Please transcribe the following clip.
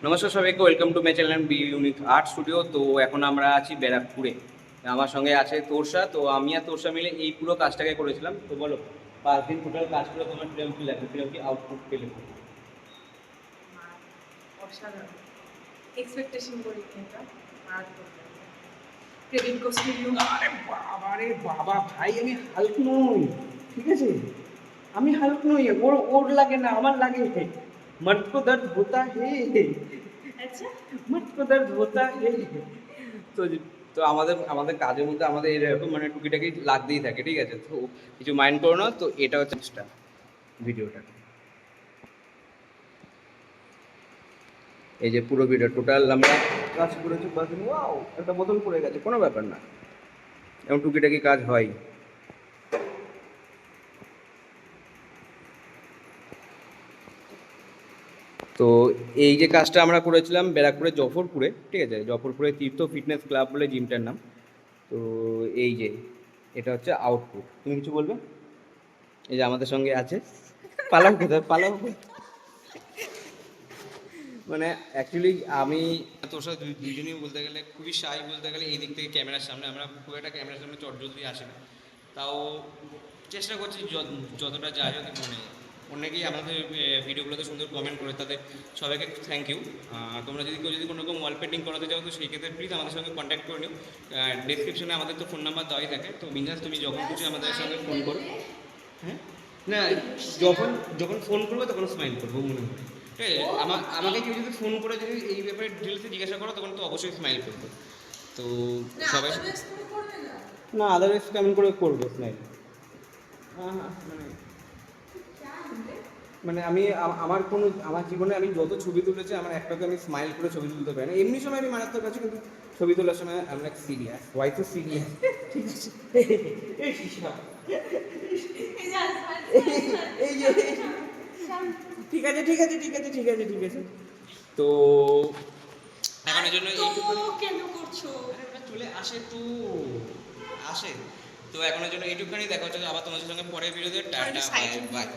নমস্কার সবাইকে, welcome to my channel Be Unique Art Studio. তো এখন আমরা আছি ব্যারাকপুরে। আমার সঙ্গে আছে তোরসা। তো আমি আর তোরসা মিলে এই পুরো কাজটাকে করেছিলাম। তো বলো, 5 দিন টোটাল কাজ করে তোমার কিরকম কি লাগবে, কিরকম কি আউটপুট পেলে? অসাধারণ এক্সপেকটেশন করিনি এটা। আর ক্রেডিট গোস টু ইউ। আরে বাবা রে বাবা, ভাই আমি হাল্ক নই, ঠিক আছে? আমি হাল্ক নই, ওর ওর লাগে না, আমার লাগে। মন কো দর্দ হোতা হে, আচ্ছা, মন কো দর্দ হোতা হে। তো তো আমাদের আমাদের কাজের মধ্যে আমাদের এরকম মানে টুকিটাকি লাগতেই থাকে, ঠিক আছে? তো কিছু মাইন্ড করো না। তো এটা হচ্ছে ভিডিওটা, এই যে পুরো ভিডিও টোটাল আমরা কাজ করেছি। বাস ওয়াও, একটা বোতল পড়ে গেছে, কোনো ব্যাপার না, এমন টুকিটাকি কাজ হয়। তো এই যে কাজটা আমরা করেছিলাম ব্যারাকপুরে জফরপুরে, ঠিক আছে? জফরপুরে তীর্থ ফিটনেস ক্লাব বলে জিমটার নাম। তো এই যে এটা হচ্ছে আউটপুট। তুমি কিছু বলবে? এই যে আমাদের সঙ্গে আছে, পালাও কোথায়, পালাও। মানে অ্যাকচুয়ালি আমি তোর সাথে দুজনেই বলতে গেলে খুবই শাই, বলতে গেলে এই দিক থেকে ক্যামেরার সামনে আমরা খুব একটা ক্যামেরার সামনে চটজলদি আসে না। তাও চেষ্টা করছি যতটা যায়, যদি মানে অনেকেই আমাদের ভিডিওগুলোতে সুন্দর কমেন্ট করে, তাদের সবাইকে থ্যাংক ইউ। তোমরা যদি কেউ যদি কোনো রকম ওয়াল পেন্টিং করাতে চাও, তো সেই ক্ষেত্রে প্লিজ আমাদের সঙ্গে কন্ট্যাক্ট করে নিও। ডিসক্রিপশনে আমাদের তো ফোন নাম্বার দেওয়াই থাকে। তো বিন্দাস তুমি যখন খুশি আমাদের সঙ্গে ফোন করো। হ্যাঁ, না, যখন যখন ফোন করবো তখন স্মাইল করবো মনে হয়, ঠিক আছে? আমাকে কেউ যদি ফোন করে যদি এই ব্যাপারে ডিটেলসে জিজ্ঞাসা করো, তখন তো অবশ্যই স্মাইল করবো। তো সবাই না, আদারওয়াইজ কেমন করে করবো স্মাইল? হ্যাঁ হ্যাঁ, মানে আমি আমার কোনো আমার জীবনে আমি যত ছবি তুলেছি, আমার একটাকে আমি স্মাইল করে ছবি তুলতে পারি না। এমনি সময় আমি মারাত্মক আছি, কিন্তু ছবি তোলার সময় আমি লাইক সিরিয়াস, ওয়াই তো সিরিয়াস, ঠিক আছে? এই যে ঠিক আছে ঠিক আছে ঠিক আছে ঠিক আছে ঠিক আছে। তো এখনের জন্য কেন করছো? চলে আসে তো আসে। তো এখনের জন্য এইটুকুখানি, দেখা হচ্ছে আবার তোমাদের সঙ্গে পরে ভিডিওতে। Tata, bye bye.